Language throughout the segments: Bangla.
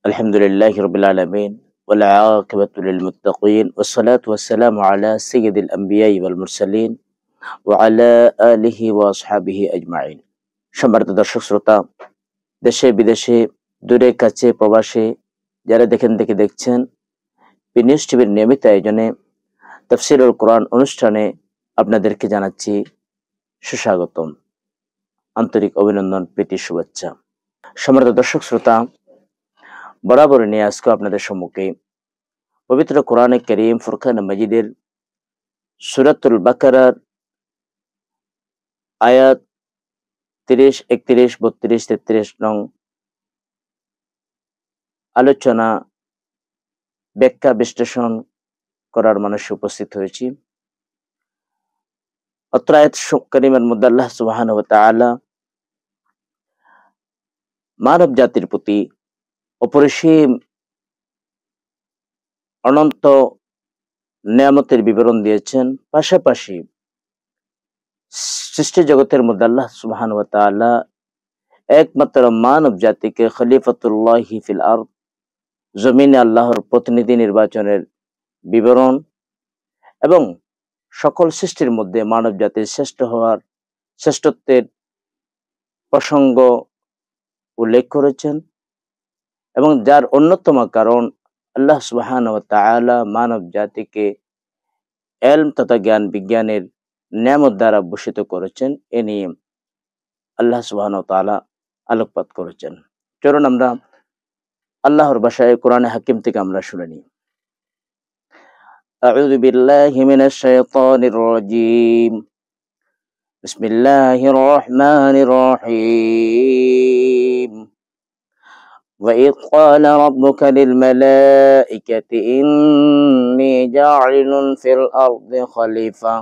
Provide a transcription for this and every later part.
আলহামদুলিল্লাহি রাব্বিল আলামিন ওয়াল আকিবাতু লিল মুত্তাকিন ওয়াসসালাতু ওয়াসসালামু আলা সাইয়্যিদিল আমবিয়াই ওয়াল মুরসালিন ওয়া আলা আলিহি ওয়া আসহাবিহি আজমাইন। সম্মানিত দর্শক শ্রোতা, দেশে বিদেশে, দূরে কাছে প্রবাসে যারা দেখছেন, নিউজ টিভির নিয়মিত আয়োজনে তাফসীরুল কোরআন অনুষ্ঠানে আপনাদেরকে জানাচ্ছি সুস্বাগতম, আন্তরিক অভিনন্দন, প্রীতি, শুভেচ্ছা। সম্মানিত দর্শক শ্রোতা, বরাবর নিয়ে আজকে আপনাদের সম্মুখে পবিত্র কোরআনে কারীম ফুরকান মাজিদের সূরাতুল বাকারার আয়াত 30, 31, 32, 33 নং আলোচনা ব্যাখ্যা বিশ্লেষণ করার মানুষে উপস্থিত হয়েছি। অত্র আয়াত কারীমের মধ্যে আল্লাহ সুবহানাহু ওয়া তাআলা মানব জাতির প্রতি অপরিসীম অনন্ত নেয়ামতের বিবরণ দিয়েছেন। পাশাপাশি সৃষ্টি জগতের মধ্যে আল্লাহ সুবহানাহু ওয়া তাআলা একমাত্র মানব জাতিকে খলিফাতুল্লাহি ফিল আরদ, জমিনে আল্লাহর প্রতিনিধি নির্বাচনের বিবরণ এবং সকল সৃষ্টির মধ্যে মানব জাতির শ্রেষ্ঠত্বের প্রসঙ্গ উল্লেখ করেছেন এবং যার অন্যতম কারণ আল্লাহ সুবহানাহু ওয়া তাআলা মানব জাতিকে ইলম তথা জ্ঞান বিজ্ঞানের নেয়ামত দ্বারা ভূষিত করেছেন। এ নিয়ে আল্লাহ সুবহানাহু ওয়া তাআলা আলোকপাত করেছেন। চলুন আমরা আল্লাহর ভাষায় কোরআনে হাকিম থেকে আমরা শুনে নিই। আউযু বিল্লাহি মিনাশ শাইতানির রাজীম। বিসমিল্লাহির রহমানির রহিম। وَإِذْ قَالَ رَبُّكَ لِلْمَلَائِكَةِ إِنِّي جَاعِلٌ فِي الْأَرْضِ خَلِيفَةً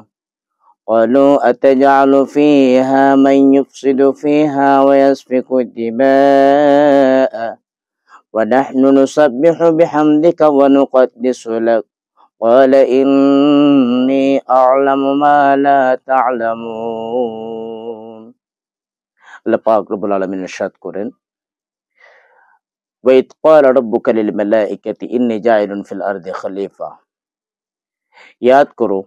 قَالُوا أَتَجْعَلُ فِيهَا مَن يُفْسِدُ فِيهَا وَيَسْفِكُ الدِّمَاءَ وَنَحْنُ نُسَبِّحُ بِحَمْدِكَ وَنُقَدِّسُ لَكَ قَالَ إِنِّي أَعْلَمُ مَا لَا تَعْلَمُونَ। আল্লাহ পাক রব্বুল আলামিন ইরশাদ করেন, وَإِذْ قَالَ رَبُّكَ لِلْمَلَائِكَةِ إِنِّي جَاعِلٌ فِي الْأَرْضِ خَلِيفَةً। याद करो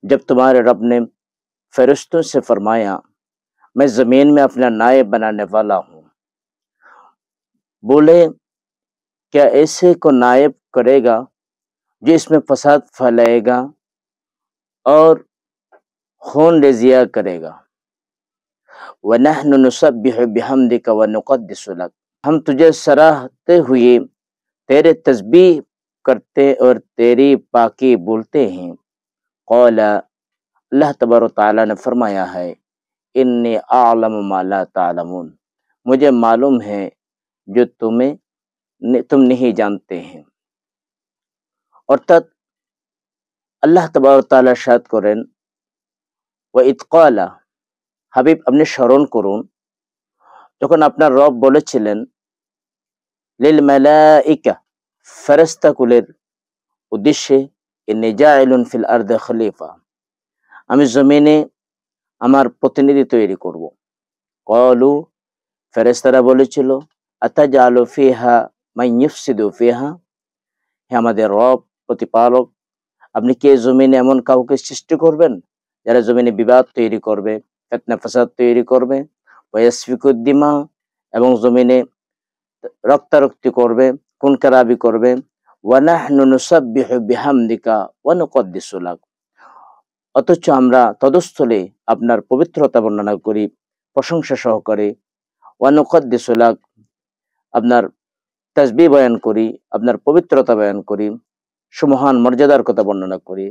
जब तुम्हारे रब ने फरिश्तों से फरमाया, मैं जमीन में अपना नायब बनाने वाला हूँ। बोले, क्या ऐसे को नायब करेगा जो इसमें फसाद फैलाएगा और खून रेजिया करेगा। वनहनु नुसब्बिहु बिहम्दिका व नुक़द्दिसु लक, हम तुझे सराहते हुए तेरे तस्बीह करते और तेरी पाकी बोलते हैं। क़ाला, अल्लाह तबारक तआला ने फरमाया है, इन्नी अअलमु मा ला तालमून, मुझे मालूम है जो तुम नहीं जानते हैं। অর্থাৎ আল্লাহ তাবারক তাআলা ইরশাদ করেন, ওয়াইদ ক্বালা, হাবিব আপনি স্মরণ করুন যখন আপনার রব বলেছিলেন, লিল মালাইকা, ফেরেশতা কুলের উদ্দেশ্যে, ইন্নী জাইলুন ফিল আরদি খলিফা, আমি জমিনে আমার প্রতিনিধি তৈরি করব। ক্বালু, ফেরেশতারা বলেছিল, আতাজআলু ফিহা মান ইউফসিদু ফিহা, হে আমাদের রব প্রতিপালক, আপনি কি জমিনে এমন কাউকে সৃষ্টি করবেন যারা জমিনে বিবাদ তৈরি করবে, ফিতনা ফাসাদ তৈরি করবে, ওয়াসফিকুদ দিমা, এবং জমিনে রক্তারক্তি করবে, খুন খারাবি করবে, ওয়া নাহনু নুসাব্বিহু বিহামদিকা ওয়া নুকদ্দিসু লাক, অথচ আমরা তদস্থলে আপনার পবিত্রতা বর্ণনা করি, প্রশংসা সহকারে, ওয়া নুকদ্দিসু লাক, আপনার তাসবিহ বয়ান করি, আপনার পবিত্রতা বয়ান করি, সুমহান মর্যাদার কথা বর্ণনা করি।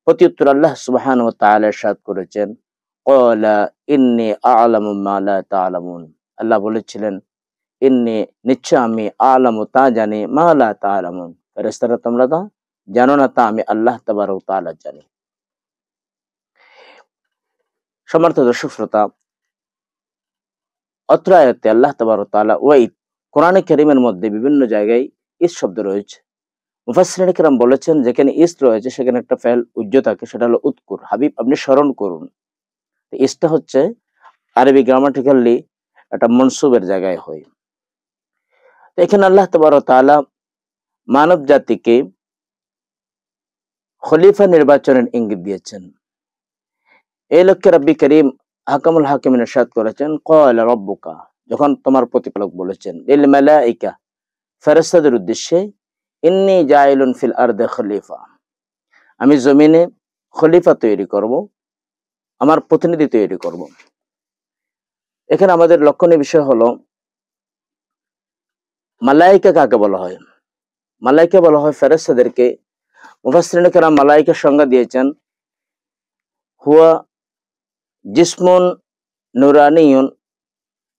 প্রত্যুত্তর আল্লাহ সুবহানাহু ওয়া তাআলা ইরশাদ করেছেন, ক্বালা ইন্নী আ'লামু মা লা তা'লামুন, আল্লাহ বলেছিলেন, ইন্নী, নিশ্চয় আমি, আ'লামু তা জানি, মা লা তা'লামুন, ফেরেশতারা তোমরা তা জানো না, তা আমি আল্লাহ তাবারক ওয়া তাআলা জানি। সম্মানিত দর্শক শ্রোতা, অত্র আয়াতে আল্লাহ তাবারক ওয়া তাআলা ওয়াইদ, কোরআনে কারীমের মধ্যে বিভিন্ন জায়গায় ইস শব্দ রয়েছে। মুফাসসিরিন কিরাম বলেছেন, যেখানে ইস রয়েছে সেখানে একটা ফেল উজ্জ থাকে, সেটা হলো উযকুর, হাবিব আপনি স্মরণ করুন। ইসটা হচ্ছে আরবি গ্রামাটিক্যালি একটা মনসুবের জায়গায় হয়। এখানে আল্লাহ তাবারক ওয়া তাআলা মানব জাতিকে খলিফা নির্বাচনের ইঙ্গিত দিয়েছেন। এই লক্ষ্যে রব্বি করিম হাকামুল হাকিমিন ইরশাদ করেছেন, ক্বালা রাব্বুকা, যখন তোমার প্রতিপালক বলেছেন, লিল মালাইকা, ফেরেশতাদের উদ্দেশ্যে, ইন্নী জাইলুন ফিল আরদি খলিফা, আমি জমিনে খলিফা তৈরি করব, আমার প্রতিনিধি তৈরি করব। এখানে আমাদের লক্ষণীয় বিষয় হলো মালাইকা কাকে বলা হয়? মালাইকা বলা হয় ফেরেশতাদেরকে। মুফাসসিরিন কেরাম মালাইকার সংজ্ঞা দিয়েছেন, হুয়া জিসমুন নুরানিয়ুন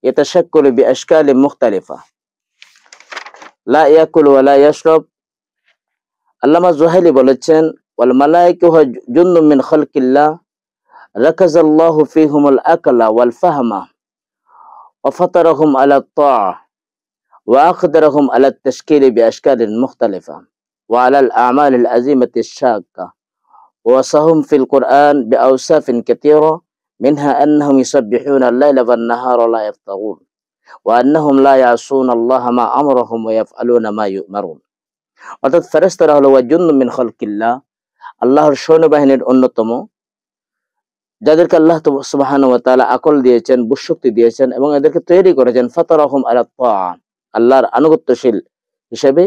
ইয়াতাশাক্কালু বিআশকালিন মুখতালিফা লা ইয়াকুলু ওয়া লা ইয়াশরাব। আল্লামা জুহাইলি বলেছেন, ওয়াল মালাইকা হুয়া জুনদুম মিন খালকিল্লাহ রাকাযাল্লাহু ফীহুমুল আকলা ওয়াল ফাহমা ওয়া ফাতারাহুম আলা আত-তাআ ওয়া আখদারাহুম আলা আত-তাশকিল বিআশকালিন মুখতালিফা ওয়া আলা আল-আ'মাল আল-আযীমাতি আশ-শাক্কা ওয়া সাহুম ফিল কুরআন বিআওসাফিন কাসীরা মিনহা আন্নাহুম ইউসাব্বিহুনা আল-লাইলা ওয়ান-নাহারা লা ইয়াফতারুন ওয়া আন্নাহুম লা ইয়াসুনা আল্লাহা মা আমারাহুম ওয়া ইয়াফআলুনা মা ইউমারুন। অর্থাৎ ফেরেশতারা হলো ওয়াজুন্নুম মিন খালকিল্লাহ, আল্লাহর সৈন্যবাহিনীর অন্যতম, যাদেরকে আল্লাহ সুবহানাহু ওয়া তাআলা আকল দিয়েছেন, বুদ্ধিশক্তি দিয়েছেন এবং এদেরকে তৈরি করেছেন ফাতারাহুম আলা তাআ, আল্লাহর আনুগত্যশীল হিসেবে,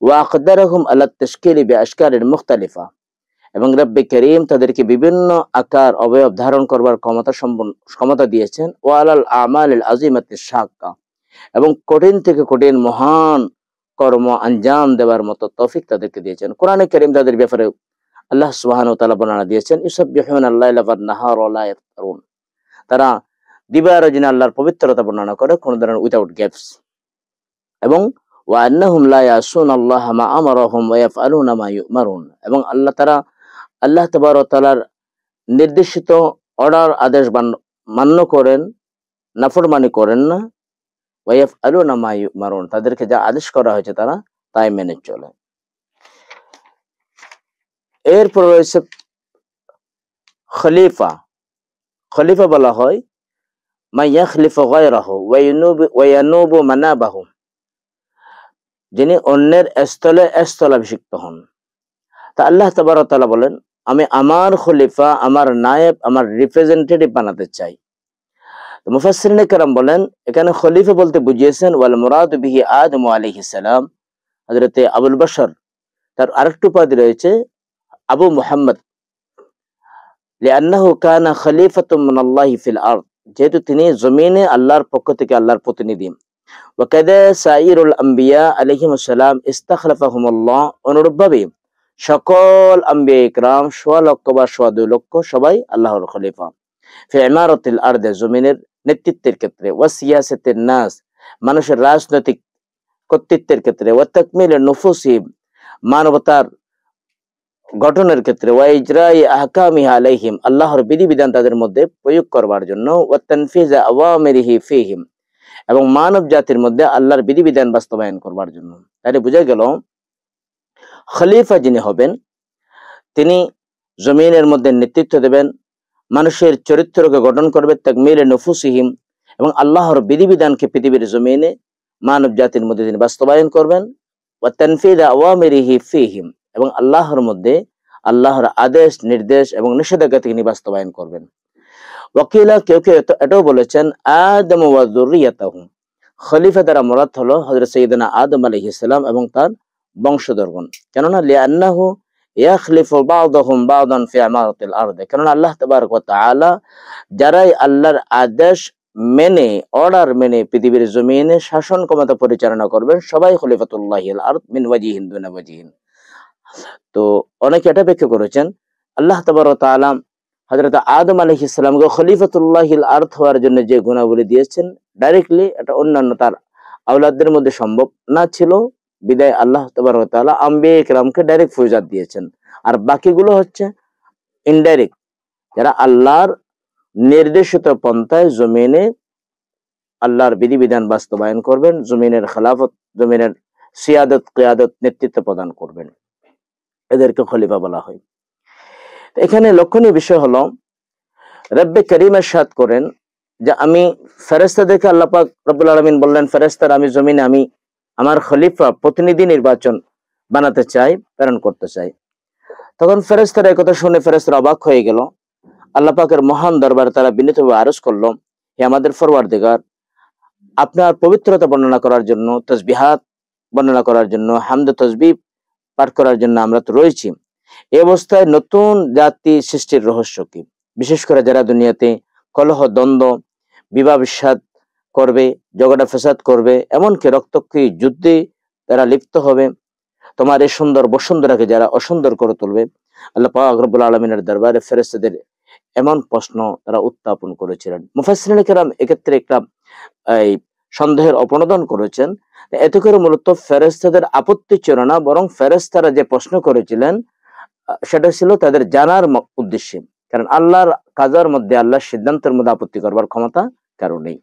ওয়া আকদারাহুম আলা তাশকিল বিআশকালিন মুখতালিফা, এবং রব্বে করিম তাদেরকে বিভিন্ন আকার অবয়ব ধারণ করবার ক্ষমতা দিয়েছেন, ওয়া আলাল আমালিল আযীমাতি শাক্কা, এবং কঠিন থেকে কঠিন মহান কর্ম আঞ্জাম দেওয়ার মতো তৌফিক তাদেরকে দিয়েছেন। কোরআনে কারীম তাদের ব্যাপারে আল্লাহ সুবহানাহু ওয়া তাআলা বর্ণনা দিয়েছেন, ইউসাব্বিহুনা আল-লাইলা ওয়ান-নাহারা লা ইয়াফতারুন, তারা দিবা রজনী আল্লাহর পবিত্রতা বর্ণনা করে কোন ধরনের উইদাউট গ্যাপস, এবং ওয়া আন্নাহুম লা ইয়াসুনা আল্লাহা মা আমারাহুম ওয়া ইয়াফআলুনা মা ইউমারুন, এবং তারা আল্লাহ তাবারক ওয়া তাআলার নির্দেশিত অর্ডার আদেশ মান্য করেন, নাফরমানি করেন না, ওয়া ইয়াফআলুনা মা ইউমারুন, তাদেরকে যা আদেশ করা হয়েছে তারা তাই মেনে চলে। এরপর রয়েছে খলিফা। খলিফা বলা হয় মা ইয়াখলিফু গায়রাহু ওয়া ইয়ানুবু মানাবাহু, যিনি অন্যের স্থলে স্থলাভিষিক্ত হন। তা আল্লাহ তাবারক ওয়া তাআলা বলেন, আমি আমার খলিফা, আমার নায়েব, আমার রিপ্রেজেন্টেটিভ বানাতে চাই। তো মুফাসসিরিন কেরাম বলেন, এখানে খলিফা বলতে বুঝিয়েছেন ওয়াল মুরাদ বিহি আদম আলাইহিস সালাম, হযরতে আবুল বাশর, তার আরেকটি উপাধি রয়েছে আবু মুহাম্মদ, লিআন্নাহু কানা খলিফাতুম মিনাল্লাহি ফিল আরদ, যেহেতু তিনি জমিনে আল্লাহর পক্ষ থেকে আল্লাহর প্রতিনিধি। ওয়া কাদা সাইরুল আম্বিয়া আলাইহিমুস সালাম ইস্তাখলাফাহুমুল্লাহ, অনুরূপভাবে সকল আম্বিয়া ইকরাম 1.5 লক্ষ বা 2.5 লক্ষ সবাই আল্লাহর খলিফা। ফি ইমারাতিল আরদ, জমিনের নেতৃত্বের ক্ষেত্রে, ওয়া সিয়াসাতিন নাস, মানুষের রাজনৈতিক কর্তৃত্বের ক্ষেত্রে, ওয়া তাকমিলুন নুফুসিহিম, মানবতার গঠনের ক্ষেত্রে, ওয়া ইজরাই আহকামিহা আলাইহিম, আল্লাহর বিধিবিধান তাদের মধ্যে প্রয়োগ করবার জন্য, ওয়া তানফিযা আওয়ামিরিহি ফীহিম, এবং মানব জাতির মধ্যে আল্লাহর বিধিবিধান বাস্তবায়ন করবার জন্য। তাহলে বোঝা গেল খলিফা যিনি হবেন তিনি জমিনের মধ্যে নেতৃত্ব দেবেন, মানুষের চরিত্রকে গঠন করবে, তাকমিলে নুফুসিহিম, এবং আল্লাহর বিধিবিধানকে পৃথিবীর জমিনে মানব জাতির মধ্যে তিনি বাস্তবায়ন করবেন, ওয়া তানফিযা আওয়ামিরিহি ফীহিম, এবং আল্লাহর মধ্যে আল্লাহর আদেশ নির্দেশ এবং নিষেধাজ্ঞা তিনি বাস্তবায়ন করবেন। ওয়াকিলা, কেউ কেউ এটাও বলেছেন আদম ওয়া যুররিয়াতাহু, খলিফা দ্বারা মুরাদ হলো হযরত সাইয়েদনা আদম আলাইহিস সালাম এবং তার বংশধরগণ। কেননা লিআন্নাহু ইয়াখলিফু বা'দাহুম বা'দান ফি ইমারাতিল আরদ, কেননা আল্লাহ তাবারক ওয়া তাআলা যারাই আল্লাহর আদেশ মেনে, অর্ডার মেনে পৃথিবীর জমিনে শাসন ক্ষমতা পরিচালনা করবেন, সবাই খলিফাতুল্লাহিল আরদ মিন ওয়াজিহিন দুনা ওয়াজিহিন। তো অনেকে এটা ব্যাখ্যা করেছেন আল্লাহ তাবারক ওয়া তাআলা হযরত আদম আলাইহিস সালামকে খলিফাতুল্লাহিল আরদ হওয়ার জন্য যে গুণাবলী দিয়েছেন, ডাইরেক্টলি এটা অন্যান্য তার আওলাদদের মধ্যে সম্ভব না ছিল, বিদায় আল্লাহ তাবারক ওয়া তাআলা আম্বিয়া কিরামকে ডাইরেক্ট ফয়সাদ দিয়েছেন। আর বাকিগুলো হচ্ছে ইনডাইরেক্ট, যারা আল্লাহর নির্দেশিত পন্থায় জমিনে আল্লাহর বিধিবিধান বাস্তবায়ন করবেন, জমিনের খেলাফত, জমিনের সিয়াদত, কিয়াদত, নেতৃত্ব প্রদান করবেন, এদেরকে খলিফা বলা হয়। এখানে লক্ষণীয় বিষয় হলো রব্বে করিম ইরশাদ করেন যে আমি ফেরেশতাদেরকে, আল্লাহ পাক রব্বুল আলামিন বললেন ফেরেশতারা আমি জমিনে আমি আমার খলিফা প্রতিনিধি নির্বাচন বানাতে চাই, প্রেরণ করতে চাই। তখন ফেরেশতারা এই কথা শুনে ফেরেশতারা অবাক হয়ে গেল। আল্লাহ পাকের মহান দরবারে তারা বিনীতভাবে আরজ করলো, হে আমাদের ফরওয়ারদিগার, আপনার পবিত্রতা বর্ণনা করার জন্য, তাসবিহাত বর্ণনা করার জন্য, হামদ তাসবিহ পাঠ করার জন্য আমরা তো রয়েছি। এই অবস্থায় নতুন জাতি সৃষ্টির রহস্য কি? বিশেষ করে যারা দুনিয়াতে কলহ, দ্বন্দ্ব, বিবাহ বিচ্ছেদ করবে, ঝগড়া ফেসাদ করবে, এমনকি রক্তক্ষয়ী যুদ্ধে তারা লিপ্ত হবে, তোমার এই সুন্দর বসুন্ধরাকে যারা অসুন্দর করে তুলবে, আল্লাহ পাক রব্বুল আলামিনের দরবারে ফেরেশতাদের এমন প্রশ্ন তারা উত্থাপন করেছিলেন। মুফাসসিরিনে কেরাম এক্ষেত্রে একটা এই সন্দেহের অপনোদন করেছেন। এতে করে মূলত ফেরেশতাদের আপত্তি ছিল না, বরং ফেরেশতারা যে প্রশ্ন করেছিলেন সেটা ছিল তাদের জানার উদ্দেশ্যে। কারণ আল্লাহর কাজের মধ্যে, আল্লাহর সিদ্ধান্তের মধ্যে আপত্তি করবার ক্ষমতা কারো নেই।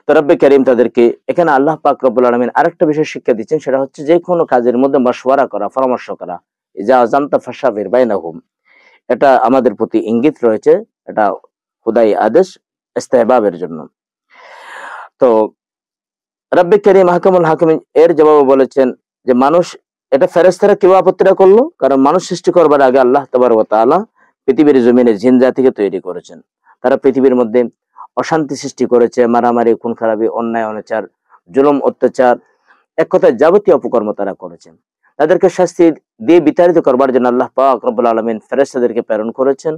তো রব্বে কারীম তাদেরকে এখানে আল্লাহ পাক রব্বুল আলামিন আরেকটা বিষয় শিক্ষা দিচ্ছেন, সেটা হচ্ছে যে কোনো কাজের মধ্যে মাশওয়ারা করা, পরামর্শ করা, ইজা আযামতা ফাশাবির বাইনাহুম, এটা আমাদের প্রতি ইঙ্গিত রয়েছে, এটা খুদাই আদেশ ইস্তেহবাবের জন্য। তো রব্বে কারীম আহকামুল হাকিমিন এর জবাবে বলেছেন যে মানুষ, এটা ফেরেশতারা কেউ আপত্তিটা করলো, কারণ মানুষ সৃষ্টি করবার আগে আল্লাহ তাবারক ওয়া তাআলা পৃথিবীর জমিনে জিন জাতিকে তৈরি করেছেন। তারা পৃথিবীর মধ্যে অশান্তি সৃষ্টি করেছে, মারামারি, খুন খারাপি, অন্যায় অনাচার, জুলুম অত্যাচার, এক কথায় যাবতীয় অপকর্ম তারা করেছেন। তাদেরকে শাস্তি দিয়ে বিতাড়িত করবার জন্য আল্লাহ পাক রব্বুল আলামিন ফেরেশতাদেরকে প্রেরণ করেছেন।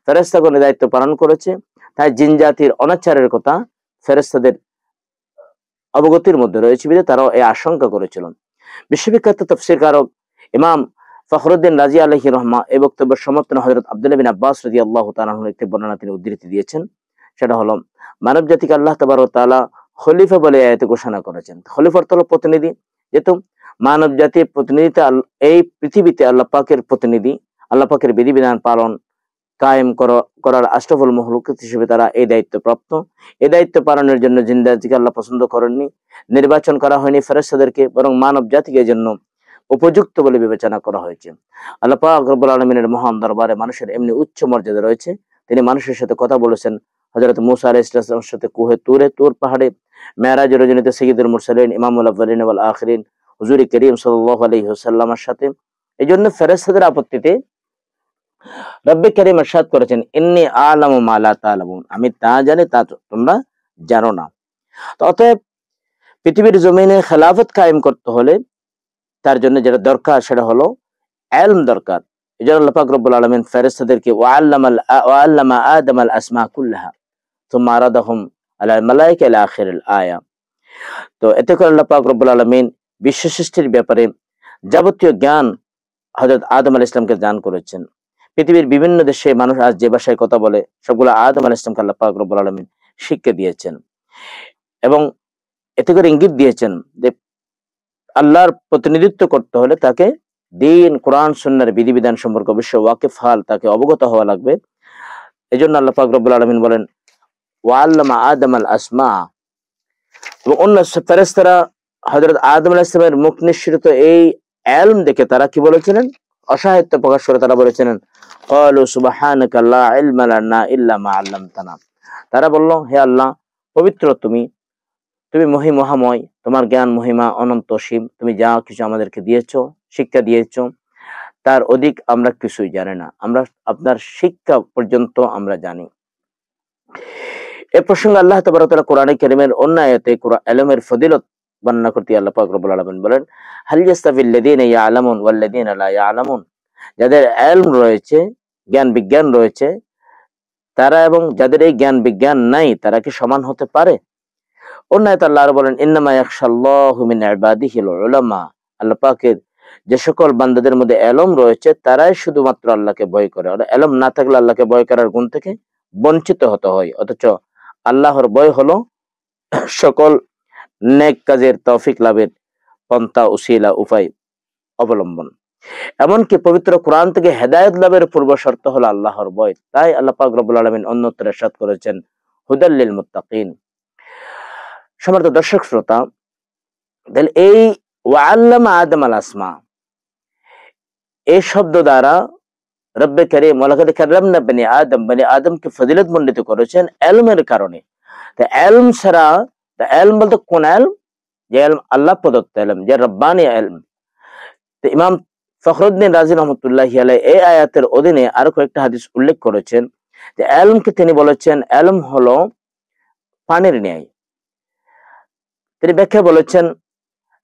ফেরেশতাগণের দায়িত্ব পালন করেছে। তাই জিন জাতির অনাচারের কথা ফেরেশতাদের অবগতির মধ্যে রয়েছে বিধায় তারাও এই আশঙ্কা করেছিলেন। বিশ্ববিখ্যাত তাফসীর কারক ইমাম ফখরুদ্দিন রাজি আলাইহি রহমা এই বক্তব্যের সমর্থনে হযরত আব্দুল্লাহ বিন আব্বাস রাদিয়াল্লাহু তাআলা আনহুর একটি বর্ণনা তিনি উদ্ধৃতি দিয়েছেন। সেটা হলো, মানব জাতিকে আল্লাহ তাবারক ওয়া তাআলা খলিফা বলে আয়াতে ঘোষণা করেছেন। খলিফা অর্থ হলো প্রতিনিধি। যেহেতু মানব জাতির প্রতিনিধিতে এই পৃথিবীতে আল্লাহ পাকের প্রতিনিধি, আল্লাহ পাকের বিধিবিধান পালন কায়েম করার আশরাফুল মাখলুকাত হিসেবে তারা এই দায়িত্ব প্রাপ্ত। এই দায়িত্ব পালনের জন্য জিন জাতিকে আল্লাহ পছন্দ করেননি, নির্বাচন করা হয়নি ফেরেশতাদেরকে, বরং মানব জাতিকে এর জন্য উপযুক্ত বলে বিবেচনা করা হয়েছে। আল্লাহ পাক রব্বুল আলামিনের মহান দরবারে মানুষের এমনি উচ্চ মর্যাদা রয়েছে, তিনি মানুষের সাথে কথা বলেছেন হযরত মূসা আলাইহিস সালামের সাথে কুহে তুর পাহাড়ে, মেরাজ রজনীতে সাইয়্যিদুল মুরসালিন ইমামুল আউয়ালিন ওয়াল আখিরিন হুজুর করিম সাল্লাল্লাহু আলাইহি ওয়াসাল্লামের সাথে। এইজন্য ফেরেশতাদের আপত্তিতে রব্বে কারীম ইরশাদ করেছেন, ইন্নী আ'লামু মা লা তা'লামুন, আমি তা জানি তা তোমরা জানো না। তো অতএব পৃথিবীর জমিনে খেলাফত কায়েম করতে হলে তার জন্য যেটা দরকার সেটা হলো ইলম দরকার। এজন্য আল্লাহ পাক রব্বুল আলামিন ফেরেশতাদেরকে ওয়াল্লামা আদমাল আসমা কুল্লাহা সুম্মা আরাদাহুম আলাল মালায়েকা ইলা আখিরিল আয়া। তো এতে করে আল্লাহ পাক রব্বুল আলামিন বিশ্ব সৃষ্টির ব্যাপারে যাবতীয় জ্ঞান হযরত আদম আলাইহিস সালামকে দান করেছেন। পৃথিবীর বিভিন্ন দেশে মানুষ আজ যে ভাষায় কথা বলে সবগুলো আদম আলাইহিস সালামকে আল্লাহ পাক রব্বুল আলামিন শিক্ষা দিয়েছেন, এবং এতে করে ইঙ্গিত দিয়েছেন যে আল্লাহর প্রতিনিধিত্ব করতে হলে তাকে দ্বীন, কোরআন, সুন্নাহর বিধিবিধান সম্পর্কে অবশ্যই ওয়াকিফ হাল, তাকে অবগত হওয়া লাগবে। এজন্য আল্লাহ পাক রব্বুল আলামিন বলেন, ওয়াল্লামা আদমাল আসমা। এবং অন্য ফেরেশতারা হযরত আদম আলাইহিস সালামের মুখ নিঃসৃত এই ইলম দেখে তারা কি বলেছিলেন? অসহায়ত্ব প্রকাশ করে তারা বলেছিলেন, ক্বালু সুবহানাকা লা ইলমা লানা ইল্লা মা আল্লামতানা। তারা বলল, হে আল্লাহ, পবিত্র তুমি, তুমি মহাময়, তোমার জ্ঞান মহিমা অনন্ত অসীম, তুমি যা কিছু আমাদেরকে দিয়েছো, শিক্ষা দিয়েছো, তার অধিক আমরা কিছুই জানি না, আমরা আপনার শিক্ষা পর্যন্ত আমরা জানি। এ প্রসঙ্গে আল্লাহ তাবারক ওয়া তাআলা কোরআনে কারীমের অন্য আয়াতে ইলমের ফজিলত বর্ণনা করতে আল্লাহ পাক রব্বুল আলামিন বলেন, হাল ইয়াস্তাবিল লাযীনা ইয়ালামুন ওয়াল লাযীনা লা ইয়ালামুন, যাদের ইলম রয়েছে, জ্ঞান বিজ্ঞান রয়েছে, তারা এবং যাদের এই জ্ঞান বিজ্ঞান নাই, তারা কি সমান হতে পারে? অন্য আয়াতে আল্লাহ আরো বলেন, ইন্নামা ইয়াখশাল্লাহু মিন ইবাদিহিল উলামা, আল্লাহ পাকের যে সকল বান্দাদের মধ্যে ইলম রয়েছে তারাই শুধুমাত্র আল্লাহকে ভয় করে। আর ইলম না থাকলে আল্লাহকে ভয় করার গুণ থেকে বঞ্চিত হতে হয়। অথচ আল্লাহর ভয় হলো সকল নেক কাজের তৌফিক লাভের পন্থা, উসিলা, উপায় অবলম্বন। এমনকি পবিত্র কোরআন থেকে হেদায়েত লাভের পূর্ব শর্ত হলো আল্লাহর ভয়। তাই আল্লাহ পাক রব্বুল আলামিন অন্যত্র ইরশাদ করেছেন, হুদাল লিল মুত্তাকিন। সম্মানিত দর্শক শ্রোতা, তাহলে এই ওয়াল্লামা আদম আল আসমা এই শব্দ দ্বারা রব্বে কারীম ওয়ালাকাদ কাররামনা বনি আদমকে ফজিলত মণ্ডিত করেছেন ইলমের কারণে। তো ইলম ছাড়া, ইলম বলতে কোন ইলম? যে ইলম আল্লাহ প্রদত্ত ইলম, যে রব্বানি ইলম। তো ইমাম ফখরুদ্দিন রাজি রহমতুল্লাহি আলাইহি এই আয়াতের অধীনে আরো কয়েকটা হাদিস উল্লেখ করেছেন যে ইলমকে তিনি বলেছেন ইলম হলো পানির ন্যায়। তিনি ব্যাখ্যা বলেছেন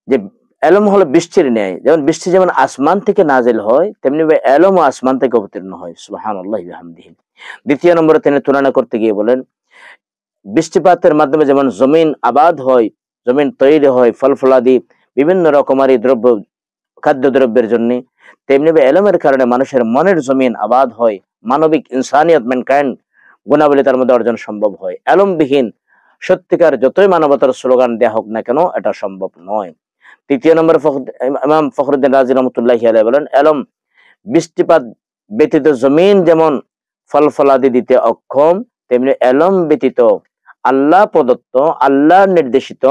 যে ইলম হলো বৃষ্টির ন্যায়, যেমন বৃষ্টি যেমন আসমান থেকে নাজিল হয় তেমনি ইলম ও আসমান থেকে অবতীর্ণ হয়। সুবহানাল্লাহি ওয়া বিহামদিহি। দ্বিতীয় নম্বরে তিনি তুলনা করতে গিয়ে বলেন বৃষ্টিপাতের মাধ্যমে যেমন জমিন আবাদ হয়, জমিন তৈরি হয় ফল ফলাদি বিভিন্ন রকমারি দ্রব্য খাদ্য দ্রব্যের জন্য, তেমনি ইলমের কারণে মানুষের মনের জমিন আবাদ হয়, মানবিক ইনসানিয়ত ম্যানকাইন্ড গুণাবলী তার মধ্যে অর্জন সম্ভব হয়। ইলমবিহীন সত্যিকার যতই মানবতার স্লোগান দেয়া হোক না কেন এটা সম্ভব নয়। তৃতীয় নম্বর ইমাম ফখরুদ্দিন রাজি রহমতুল্লাহি আলাইহি বলেন ইলম বৃষ্টিপাত ব্যতীত জমিন যেমন ফল ফলাদি দিতে অক্ষম, তেমনি ইলম ব্যতীত আল্লাহ প্রদত্ত আল্লাহ নির্দেশিত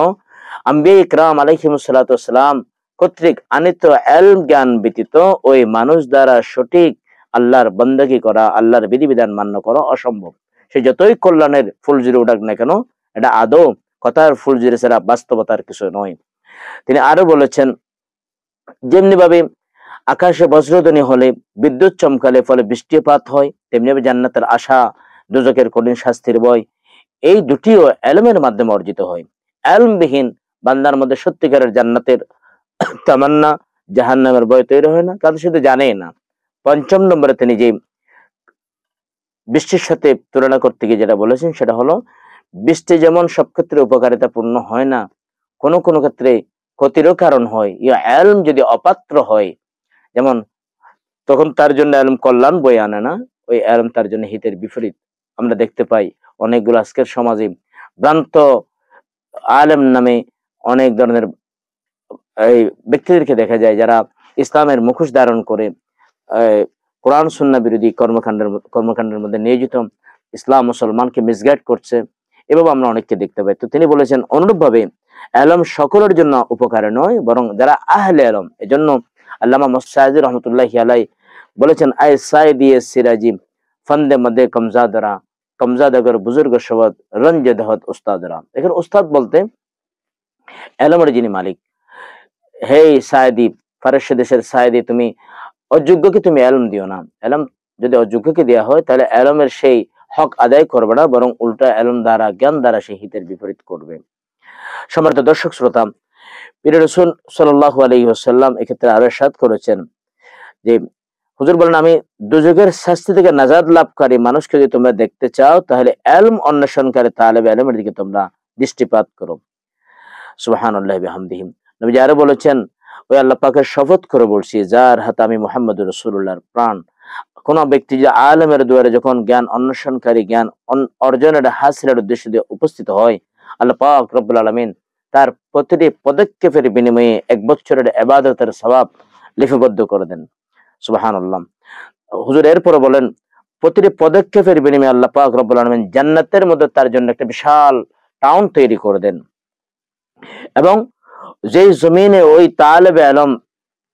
আম্বিয়া ইকরাম আলাইহিমুস সালাতু ওয়াস সালাম কর্তৃক আনিত ইলম জ্ঞান ব্যতীত ওই মানুষ দ্বারা সঠিক আল্লাহর বন্দেগী করা, আল্লাহর বিধিবিধান মান্য করা অসম্ভব। সে যতই কল্যাণের ফুল জুড়ে উঠাক না কেন এটা আদৌ কথার ফুল জুড়ে ছাড়া বাস্তবতার কিছু নয়। তিনি আরো বলেছেন যেমনি ভাবে আকাশে বজ্রধ্বনি হলে বিদ্যুৎ চমকালে ফলে বৃষ্টিপাত হয়, তেমনি জান্নাতের আশা দুজকের কঠিন শাস্তির ভয় এই দুটিও ইলমের মাধ্যমে অর্জিত হয়। ইলমবিহীন বান্দার মধ্যে সত্যিকারের জান্নাতের তামান্না, জাহান্নামের ভয় তৈরি হয় না, কারণ শুধু জানেই না। পঞ্চম নম্বরে তিনি যে বৃষ্টির সাথে তুলনা করতে গিয়ে যেটা বলেছেন সেটা হলো বৃষ্টি যেমন সব ক্ষেত্রে উপকারিতা পূর্ণ হয় না, কোনো কোনো ক্ষেত্রে ক্ষতিরও কারণ হয়। ইলম যদি অপাত্র হয় যেমন তখন তার জন্য ইলম কল্যাণ বয়ে আনে না, ওই ইলম তার জন্য হিতের বিপরীত। আমরা দেখতে পাই অনেকগুলো আজকের সমাজে ভ্রান্ত আলেম নামে অনেক ধরনের এই ব্যক্তিদেরকে দেখা যায় যারা ইসলামের মুখোশ ধারণ করে কোরআন সুন্নাহ বিরোধী কর্মকাণ্ডের মধ্যে নিয়োজিত, ইসলাম মুসলমানকে মিসগাইড করছে, এভাবে আমরা অনেককে দেখতে পাই। তো তিনি বলেছেন অনুরূপভাবে ইলম সকলের জন্য উপকারে নয়, বরং যারা আহলে ইলম, এজন্য আল্লামা মুস্তাহিদ রহমতুল্লাহি আলাইহি বলেছেন আয় সাইদি সিরাজি ফন্দে মদে কমজাদরা কমজাদগর বুজুর্গ শবদ রঞ্জে দহত উস্তাদরা। এখানে উস্তাদ বলতে ইলমের যিনি মালিক। হে সাইদি, ফারস্য দেশের সাইদি, তুমি অযোগ্যকে তুমি ইলম দিও না। ইলম যদি অযোগ্যকে দেওয়া হয় তাহলে ইলমের সেই হক আদায় করবে না, বরং উল্টা ইলম দ্বারা জ্ঞান দ্বারা সেই হিতের বিপরীত করবে। সম্মানিত দর্শক শ্রোতা, প্রিয় রাসূল সাল্লাল্লাহু আলাইহি ওয়াসাল্লাম এক্ষেত্রে আরো ইরশাদ করেছেন যে হুজুর বলেন আমি দুজকের শাস্তি থেকে নাজাত লাভকারী মানুষকে যদি তোমরা দেখতে চাও তাহলে ইলম অন্বেষণকারী তালেব ইলমের দিকে তোমরা দৃষ্টিপাত করো। সুবহানাল্লাহি ওয়া বিহামদিহি। নবী আরো বলেছেন ওই আল্লাহ পাকের শপথ করে বলছি যার হাতে আমি মুহাম্মদুর রাসূলুল্লাহর প্রাণ, কোন ব্যক্তি যে আলেমের দুয়ারে যখন জ্ঞান অন্বেষণকারী জ্ঞান অর্জনের হাসিলের উদ্দেশ্য দিয়ে উপস্থিত হয়, আল্লাহ পাক রব্বুল আলামিন তার প্রতিটি পদক্ষেপের বিনিময়ে 1 বছরের ইবাদতের সওয়াব লিপিবদ্ধ করে দেন। সুবহানাল্লাহ। হুজুর এরপর বলেন প্রতিটি পদক্ষেপের বিনিময়ে আল্লাহ পাক রব্বুল আলামিন জান্নাতের মধ্যে তার জন্য একটা বিশাল টাউন তৈরি করে দেন, এবং যেই জমিনে ওই তালেবে ইলম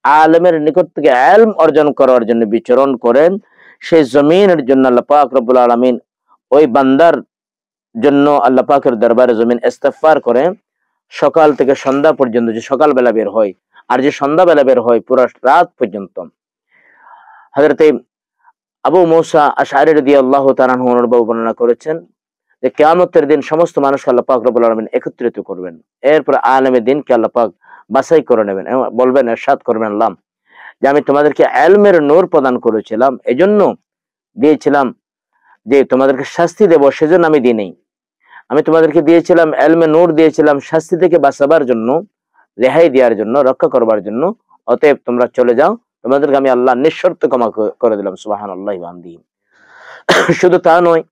আলেমের নিকট থেকে ইলম অর্জন করার জন্য বিচরণ করেন, সেই জমিনের জন্য আল্লাহ পাক রব্বুল আলামিন ওই বান্দার জন্য আল্লাহ পাকের দরবারে জমিন ইস্তিগফার করে সকাল থেকে সন্ধ্যা পর্যন্ত, যে সকাল বেলা বের হয় আর যে সন্ধ্যা বেলা বের হয় পুরো রাত পর্যন্ত। হযরত আবু মুসা আশআরী রাদিয়াল্লাহু তাআলা আনহু বর্ণনা করেছেন যে কিয়ামতের দিন সমস্ত মানুষকে আল্লাহ পাক রব্বুল আলামিন একত্রিত করবেন, এরপর আলেমে দ্বীনকে আল্লাহ পাক বাছাই করে নেবেন, বলবেন ইরশাদ করবেন আল্লাহ যে আমি তোমাদেরকে ইলমের নূর প্রদান করেছিলাম, এজন্য দিয়েছিলাম যে তোমাদেরকে শাস্তি দেব, সেজন্য আমি দিই নাই। আমি তোমাদেরকে দিয়েছিলাম ইলমে নূর দিয়েছিলাম শাস্তি থেকে বাঁচাবার জন্য, রেহাই দেওয়ার জন্য, রক্ষা করবার জন্য, অতএব তোমরা চলে যাও, তোমাদেরকে আমি আল্লাহ নিঃশর্ত ক্ষমা করে দিলাম। সুবহানাল্লাহি ওয়া বিহামদিহি। শুধু তা নয়,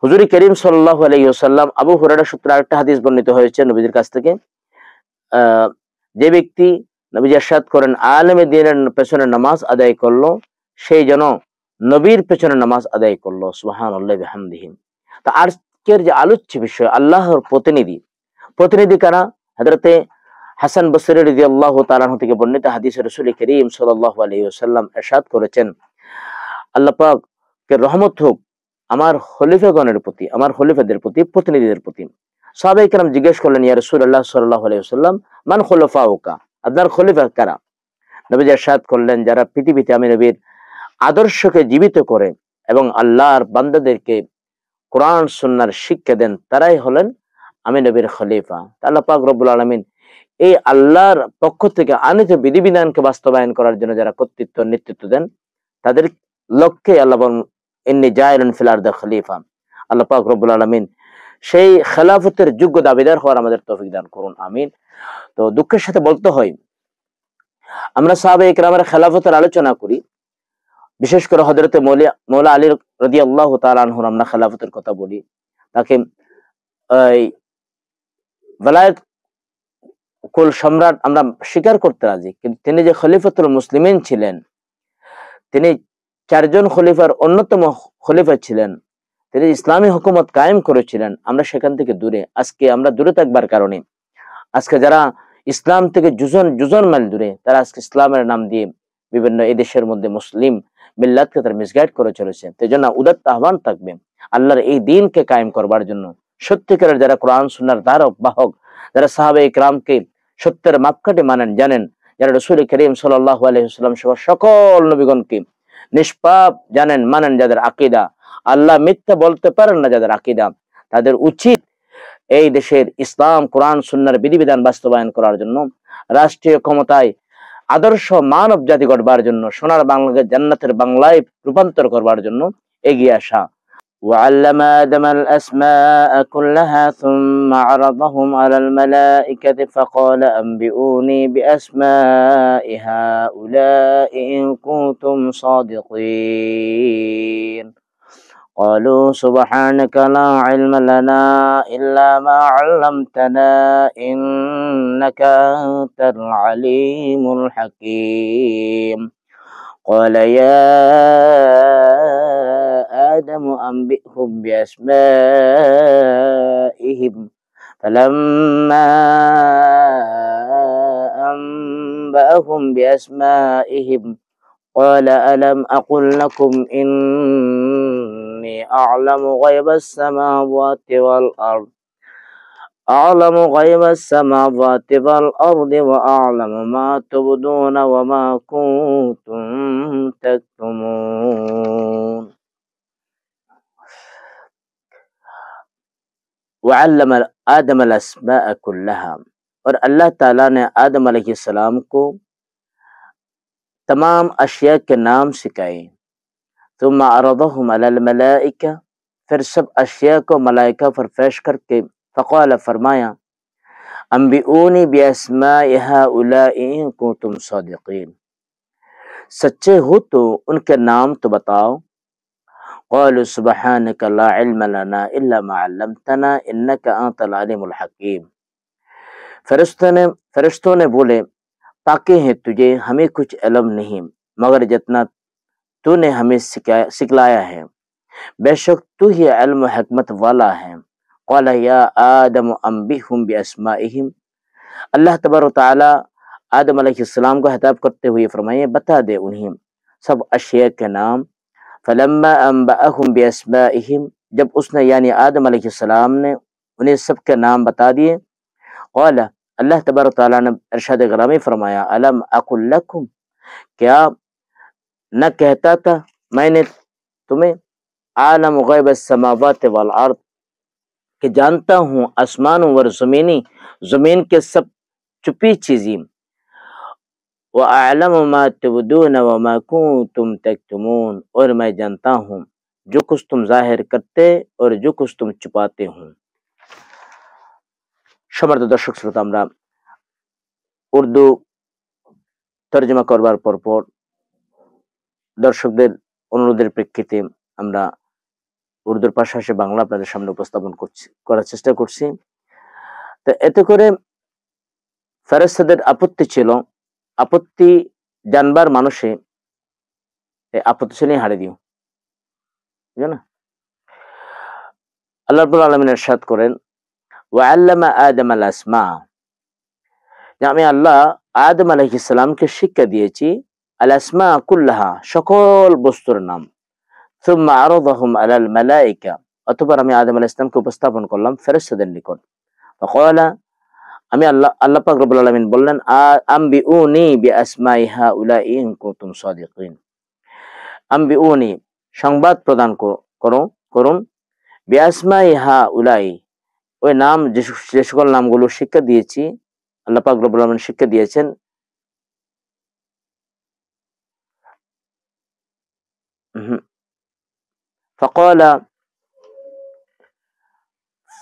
হুজুর করিম সাল্লাল্লাহু আলাইহি ওয়াসাল্লাম আবু হুরায়রা সূত্রে আরেকটা হাদিস বর্ণিত হয়েছে নবীজির কাছ থেকে, যে ব্যক্তি নবীজি ইরশাদ করেন আলেমে দ্বীনের পেছনে নামাজ আদায় করলো সেই যেন নবীর পেছনে নামাজ আদায় করলো। সুবহানাল্লাহি ওয়া বিহামদিহি। তা আজকের যে আলোচ্য বিষয় আল্লাহর প্রতিনিধি কারা? হযরতে হাসান বসরি রাদিয়াল্লাহু তাআলা আনহু থেকে বর্ণিত হাদিসে রাসূল করিম সাল্লাল্লাহু আলাইহি ওয়াসাল্লাম ইরশাদ করেছেন আল্লাহ পাকের রহমত হোক আমার খলিফাগণের প্রতি, আমার খলিফাদের প্রতি, প্রতিনিধিদের প্রতি, সাহাবায়ে কেরাম জিজ্ঞেস করলেন, ইয়া রাসূলুল্লাহ সাল্লাল্লাহু আলাইহি ওয়াসাল্লাম, মান খুলাফাউকা, আপনার খলিফা কারা? নবীজি ইরশাদ করলেন, যারা পৃথিবীতে আমি নবীর আদর্শকে জীবিত করে এবং আল্লাহর বান্দাদেরকে কোরআন সুন্নাহর শিক্ষা দেন, তারাই হলেন আমি নবীর খলিফা। আল্লাহ পাক রব্বুল আলামিন এই আল্লাহর পক্ষ থেকে আনিত বিধিবিধানকে বাস্তবায়ন করার জন্য যারা কর্তৃত্ব নেতৃত্ব দেন, তাদের লক্ষ্যে আল্লাহ বলেন, ইন্নী জাইলুন ফিল আরদি খলিফা। আল্লাহ পাক রব্বুল আলামিন সেই খেলাফতের যোগ্য দাবিদার হওয়ার আমাদের তৌফিক দান করুন, আমিন। তো দুঃখের সাথে বলতে হয়, আমরা সাহাবায়ে কেরামের খেলাফতের আলোচনা করি, বিশেষ করে হযরতে মৌলা আলী রাদিয়াল্লাহু তাআলা আনহুর আমরা খেলাফতের কথা বলি, তাকে ওয়ালায়াত কুল সম্রাট আমরা স্বীকার করতে রাজি, কিন্তু তিনি যে খলিফাতুল মুসলিমিন ছিলেন, তিনি চারজন খলিফার অন্যতম খলিফা ছিলেন, তিনি ইসলামী হুকুমত কায়েম করেছিলেন। আমরা সেখান থেকে দূরে, আজকে আমরা দূরে থাকবার কারণে আজকে যারা ইসলাম থেকে যুজন মাইল দূরে, তারা আজকে ইসলামের নাম দিয়ে বিভিন্ন এই দেশের মধ্যে মুসলিম মিল্লাতকে তারা মিসগাইড করে চলেছে। সেই জন্য উদাত্ত আহ্বান থাকবে আল্লাহর এই দিনকে কায়েম করবার জন্য, সত্যিকারের যারা কোরআন সুন্নাহর ধারক বাহক, যারা সাহাবায়ে কেরামকে সত্যের মাপকাঠি মানেন, জানেন, যারা রাসূল করিম সাল্লাল্লাহু আলাইহি ওয়াসাল্লাম সহ সকল নবীগণকে নিষ্পাপ জানেন, মানেন, যাদের আকীদা আল্লাহ মিথ্যা বলতে পারেন না, যাদের আকীদা, তাদের উচিত এই দেশের ইসলাম কোরআন সুন্নাহর বিধিবিধান বাস্তবায়ন করার জন্য, রাষ্ট্রীয় ক্ষমতায় আদর্শ মানব জাতি গড়বার জন্য, সোনার বাংলাকে জান্নাতের বাংলায় রূপান্তর করবার জন্য এগিয়ে আসা। وعلم آدم الأسماء كلها ثم عرضهم على الملائكة فقال أنبئوني بأسماء هؤلاء إن كنتم صادقين قالوا سبحانك لا علم لنا إلا ما علمتنا إنك أنت العليم الحكيم قال يا آدم أنبئهم بأسمائهم فلما أنبأهم بأسمائهم قال ألم أقل لكم إني أعلم غيب السماوات والأرض وأعلم ما تبدون وما كنتم تكتمون وعلم آدم الأسماء كلها, और अल्लाह ताला ने आदम अलैहिस्सलाम को तमाम अशिया के नाम सिखाए। थुम्मा अरदहुम अलल मलाइका, फिर सब अशिया को मलाइका पर पेश करके फ़क़ाल, फरमाया, अंबिऊनी बिअस्माइ हाउलाइ इन कुंतुम सादिक़ीन, सच्चे हो तो उनके नाम तो बताओ। क़ालू सुब्हानका ला इल्म लना इल्ला मा अल्लमतना इन्नका अंतल अलीमुल हकीम, फरिश्तों ने बोले, पाके हैं तुझे, हमें कुछ इल्म नहीं मगर जितना तूने हमें सिखलाया है, बेशक तू ही इल्म हिकमत वाला है। क़ाल या आदम अंबिहुम बिअस्माइहिम, अल्लाह तबारक तआला आदम अलैहिस्सलाम को खिताब करते हुए फरमाए, बता दे उन्हें सब अशिया के नाम। फलम्मा अंबअहुम बिअस्माइहिम, जब उसने यानी आदम अलैहिस्सलाम ने उन्हें सबके नाम बता दिए, क़ाल, अल्लाह तबारक तआला ने इरशाद गिरामी फरमाया, अलम अकुल लकुम, क्या न कहता था मैंने तुम्हें, आलम गैब अस्समावाति वल अर्द, कि जानता हूँ आसमानों और जमीन के सब छुपी चीजें, व अअलम मा तुबदून व मा कुंतुम तक्तुमून, और मैं जानता हूँ जो कुछ तुम जाहिर करते और जो कुछ तुम छुपाते हो। সম্মানিত দর্শক শ্রোতা, আমরা উর্দু তর্জমা করবার পর দর্শকদের অনুরোধের প্রেক্ষিতে আমরা উর্দুর পাশাপাশি বাংলা আপনাদের সামনে উপস্থাপন করার চেষ্টা করছি। তো এতে করে ফেরেশতাদের আপত্তি ছিল, আপত্তি জানবার মানুষে আপত্তি ছিল হারিয়ে দিও, বুঝো না। আল্লাহ রাব্বুল আলামিন ইরশাদ করেন, ওয়া আল্লামা আদম আল আসমা, আমি আল্লাহ আদম আলাইহিস সালামকে শিক্ষা দিয়েছি আল আসমা কুল্লাহা, সকল বস্তুর নাম। সুম্মা আরাদাহুম আলাল মালাইকা, অতঃপর আমি আদম আলাইহিস সালামকে উপস্থাপন করলাম ফেরেশতাদের নিকট। ফাকালা, আমি আল্লাহ পাক রব্বুল আলামিন বললেন, আম্বিউনি বিআসমাই হাউলাই ইন কুনতুম সাদিকিন। আম্বিউনি, সংবাদ প্রদান করুন, বিআসমাই হাউলাই, ওই নাম যে সকল নামগুলো শিক্ষা দিয়েছি, আল্লাহ পাক রব্বুল আলামিন শিক্ষা দিয়েছেন।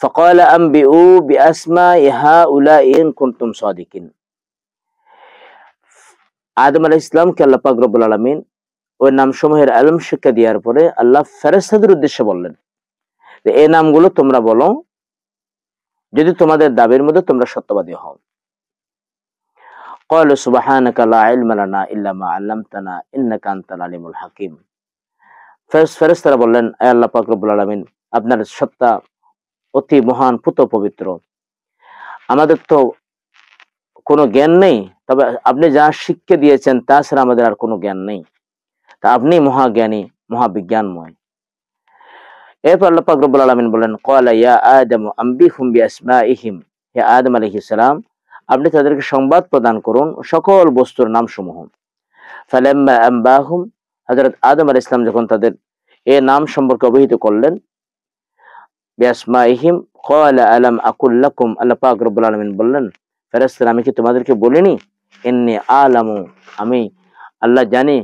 ফাকালা আম্বিউ বিআসমাই হাউলাই ইন কুনতুম সাদিকিন। আদম আলাইহিস সালামকে আল্লাহ পাক রব্বুল আলামিন ওই নামসমূহের ইলম শিক্ষা দেওয়ার পরে আল্লাহ ফেরেশতাদের উদ্দেশ্যে বললেন যে এই নামগুলো তোমরা বলো যদি তোমাদের দাবির মধ্যে তোমরা সত্যবাদী হও। ক্বালু সুবহানাকা লা ইলমা লানা ইল্লা মা আল্লামতানা ইন্নাকা আনতাল আলিমুল হাকিম। ফেরেশতারা বললেন, হে আল্লাহ পাক রব্বুল আলামিন, আপনার সত্তা অতি মহান, পুত পবিত্র, আমাদের তো কোনো জ্ঞান নেই, তবে আপনি যা শিক্ষা দিয়েছেন তা ছাড়া আমাদের আর কোনো জ্ঞান নেই, তা আপনি মহাজ্ঞানী, মহাবিজ্ঞানময়। এরপর আল্লাহ পাক রব্বুল আলামিন বলেন, ক্বালা ইয়া আদম আম্বিহুম বিআসমাইহিম, হে আদম আলাইহিস সালাম, আপনি তাদেরকে সংবাদ প্রদান করুন সকল বস্তুর নামসমূহ। ফালাম্মা আম্বাহুম, হযরত আদম আলাইহিস সালাম যখন তাদের এই নাম সম্পর্কে অবহিত করলেন, বিআসমাইহিম ক্বালা আলাম আকুল লাকুম, আল্লাহ পাক রব্বুল আলামিন বললেন, ফেরেশতারা, আমি কি তোমাদেরকে বলিনি, ইন্নী আলামু, আমি আল্লাহ জানি,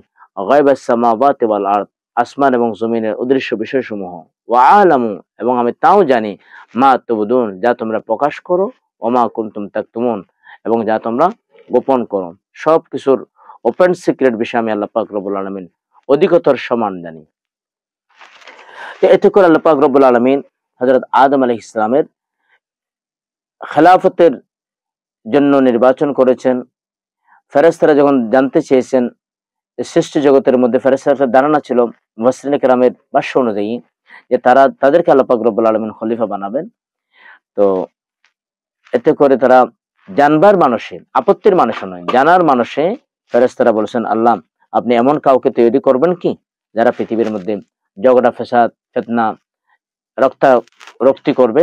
গায়বাস সামাওয়াতি ওয়াল আরদ, আসমান এবং জমিনের অদৃশ্য বিষয়সমূহ, ওয়া আলামু, এবং আমি তাও জানি, মা তুবদুন, যা তোমরা প্রকাশ করো, ওয়া মা কুনতুম তাকতুমুন, এবং যা তোমরা গোপন করো। সব কিছুর ওপেন সিক্রেট বিষয় আমি আল্লাহ পাক রব্বুল আলামিন অধিকতর সমান জানি। এতে করে আল্লাহ পাক রব্বুল আলামিন হযরত আদম আলাইহিস সালামের খেলাফতের জন্য নির্বাচন করেছেন। ফেরেশতারা যখন জানতে চেয়েছেন, সৃষ্টি জগতের মধ্যে ফেরেশতাদের ধারণা ছিল মুফাসসিরিনে কেরামের ভাষ্য অনুযায়ী যে তাদেরকে আল্লাহ পাক রব্বুল আলামিন খলিফা বানাবেন। তো এতে করে তারা জানবার মানুষে, আপত্তির মানুষে নয়, জানার মানুষে ফেরেশতারা বলেছেন, আল্লাহ আপনি এমন কাউকে তৈরি করবেন কি যারা পৃথিবীর মধ্যে ঝগড়া ফেসাদ ফিতনা রক্তি করবে।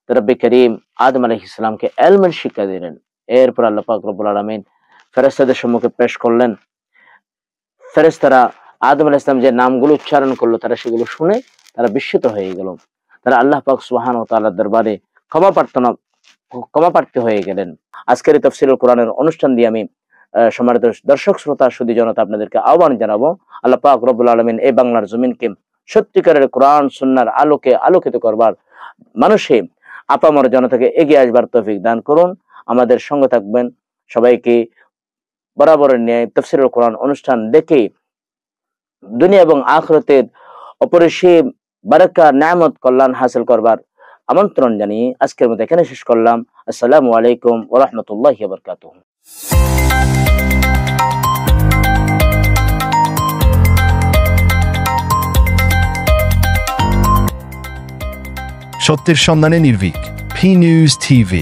রব্বে করিম আদম আলাইহিস সালামকে ইলমের শিক্ষা দিলেন। এরপর আল্লাহ পাক রব্বুল আলামিন ফেরেশতাদের সম্মুখে পেশ করলেন। ফেরেশতারা আদম আলাইহিস সালাম যে নামগুলো উচ্চারণ করলো, তারা সেগুলো শুনে তারা বিস্মিত হয়ে গেল। তারা আল্লাহ পাক সুবহানাহু ওয়া তাআলার দরবারে ক্ষমা প্রার্থী হয়ে গেলেন। আজকের এই তাফসীরুল কোরআনের অনুষ্ঠান দিয়ে আমি সম্মানিত দর্শক শ্রোতা সুধী জনতা আপনাদেরকে আহ্বান জানাবো, আল্লাহ পাক রব্বুল আলামিন এই বাংলার জমিনকে সত্যিকারের কোরআন সুন্নাহর আলোকে আলোকিত করবার, মানুষে আপামর জনতাকে এগিয়ে আসবার তৌফিক দান করুন। আমাদের সঙ্গে থাকবেন। সবাইকে বরাবরের ন্যায় তাফসীরুল কোরআন অনুষ্ঠান দেখে দুনিয়া এবং আখিরাতের অপরিসীম বারাকা, নিয়ামত, কল্যাণ হাসিল করবার আমন্ত্রণ জানিয়ে আজকের মতো এখানে শেষ করলাম। আসসালামু আলাইকুম ওয়া রাহমাতুল্লাহি ওয়া বারাকাতুহু। সত্যের সন্ধানে নির্ভীক, P News TV।